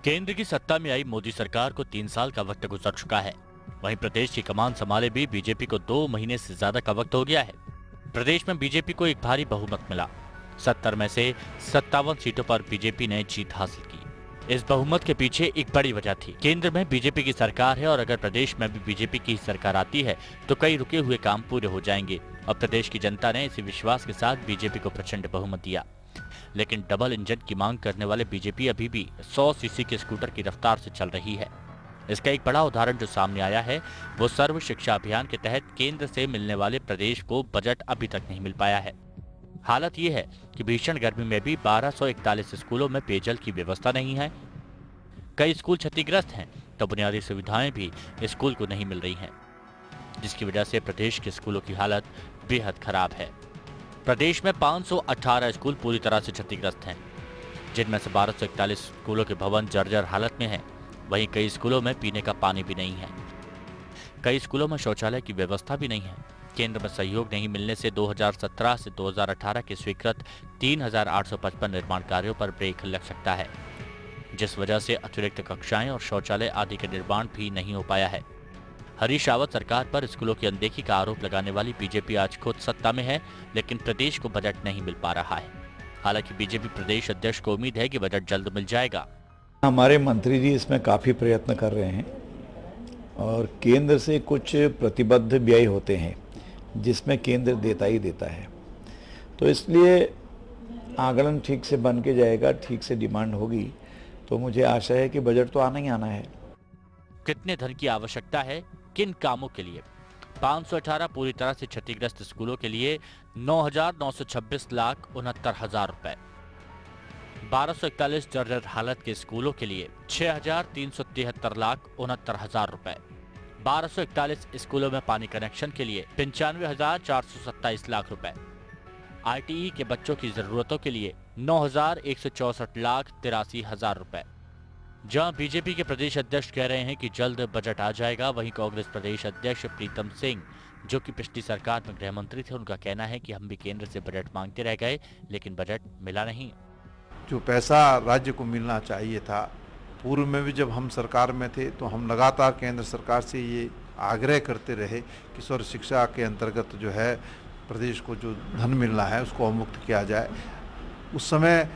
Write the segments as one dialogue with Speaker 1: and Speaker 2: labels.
Speaker 1: केंद्र की सत्ता में आई मोदी सरकार को 3 साल का वक्त गुजर चुका है। वहीं प्रदेश की कमान संभाले भी बीजेपी को 2 महीने से ज्यादा का वक्त हो गया है। प्रदेश में बीजेपी को एक भारी बहुमत मिला। 70 में से 57 सीटों पर बीजेपी ने जीत हासिल की। इस बहुमत के पीछे एक बड़ी वजह थी। केंद्र में बीजेपी की सरकार है और अगर प्रदेश में भी बीजेपी की सरकार आती है तो कई रुके हुए काम पूरे हो जाएंगे। अब प्रदेश की जनता ने इसी विश्वास के साथ बीजेपी को प्रचंड बहुमत दिया। लेकिन डबल इंजन की मांग करने वाले बीजेपी अभी भी 100 सीसी के स्कूटर की रफ्तार से चल रही है। इसका एक बड़ा उदाहरण जो सामने आया है वो सर्व शिक्षा अभियान के तहत केंद्र से मिलने वाले प्रदेश को बजट अभी तक नहीं मिल पाया है। हालत ये है कि भीषण गर्मी में भी 1241 स्कूलों में पेयजल की व्यवस्था नहीं है। कई स्कूल क्षतिग्रस्त हैं तो बुनियादी सुविधाएं भी स्कूल को नहीं मिल रही हैं, जिसकी वजह से प्रदेश के स्कूलों की हालत बेहद खराब है। प्रदेश में 518 स्कूल पूरी तरह से क्षतिग्रस्त हैं, जिनमें से 1241 स्कूलों के भवन जर्जर हालत में हैं। वहीं कई स्कूलों में पीने का पानी भी नहीं है। कई स्कूलों में शौचालय की व्यवस्था भी नहीं है। केंद्र में सहयोग नहीं मिलने से 2017 से 2018 के स्वीकृत 3855 निर्माण कार्यों पर ब्रेक लग सकता है, जिस वजह से अतिरिक्त कक्षाएं और शौचालय आदि का निर्माण भी नहीं हो पाया है। हरीश रावत सरकार पर स्कूलों की अनदेखी का आरोप लगाने वाली बीजेपी आज खुद सत्ता में है, लेकिन प्रदेश को बजट नहीं मिल पा रहा है। हालांकि बीजेपी प्रदेश अध्यक्ष को उम्मीद है कि बजट जल्द मिल जाएगा।
Speaker 2: हमारे मंत्री जी इसमें काफ़ी प्रयत्न कर रहे हैं और केंद्र से कुछ प्रतिबद्ध व्यय होते हैं जिसमें केंद्र देता ही देता है, तो इसलिए आकलन ठीक से बन के जाएगा, ठीक से डिमांड होगी तो मुझे आशा है कि बजट तो आना ही आना है।
Speaker 1: कितने धन की आवश्यकता है, किन कामों के लिए? 518 पूरी तरह से क्षतिग्रस्त स्कूलों के लिए 9,926,69,000 रुपए, 1241 जर्जर हालत के स्कूलों के लिए 6,373,69,000 रुपए, 1241 स्कूलों में पानी कनेक्शन के लिए 95,427 लाख रुपए, आईटीई के बच्चों की जरूरतों के लिए 9,164,83,000 रुपए। जहां बीजेपी के प्रदेश अध्यक्ष कह रहे हैं कि जल्द बजट आ जाएगा, वहीं कांग्रेस प्रदेश अध्यक्ष प्रीतम सिंह, जो कि पिछली सरकार में गृह मंत्री थे, उनका कहना है कि हम भी केंद्र से बजट मांगते रह गए लेकिन बजट मिला नहीं।
Speaker 3: जो पैसा राज्य को मिलना चाहिए था, पूर्व में भी जब हम सरकार में थे तो हम लगातार केंद्र सरकार से ये आग्रह करते रहे कि सर्व शिक्षा के अंतर्गत जो है प्रदेश को जो धन मिलना है उसको अवमुक्त किया जाए। उस समय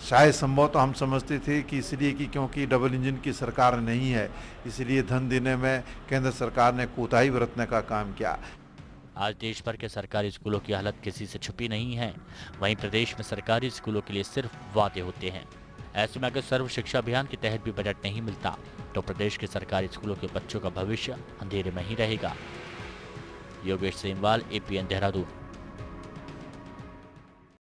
Speaker 3: शायद संभव तो हम समझते थे कि इसलिए कि क्योंकि डबल इंजन की सरकार नहीं है, इसलिए धन देने में केंद्र सरकार ने कोताही बरतने का काम किया।
Speaker 1: आज देश भर के सरकारी स्कूलों की हालत किसी से छुपी नहीं है। वहीं प्रदेश में सरकारी स्कूलों के लिए सिर्फ वादे होते हैं। ऐसे में अगर सर्व शिक्षा अभियान के तहत भी बजट नहीं मिलता तो प्रदेश के सरकारी स्कूलों के बच्चों का भविष्य अंधेरे में ही रहेगा। योगेश सेमवाल, APN देहरादून।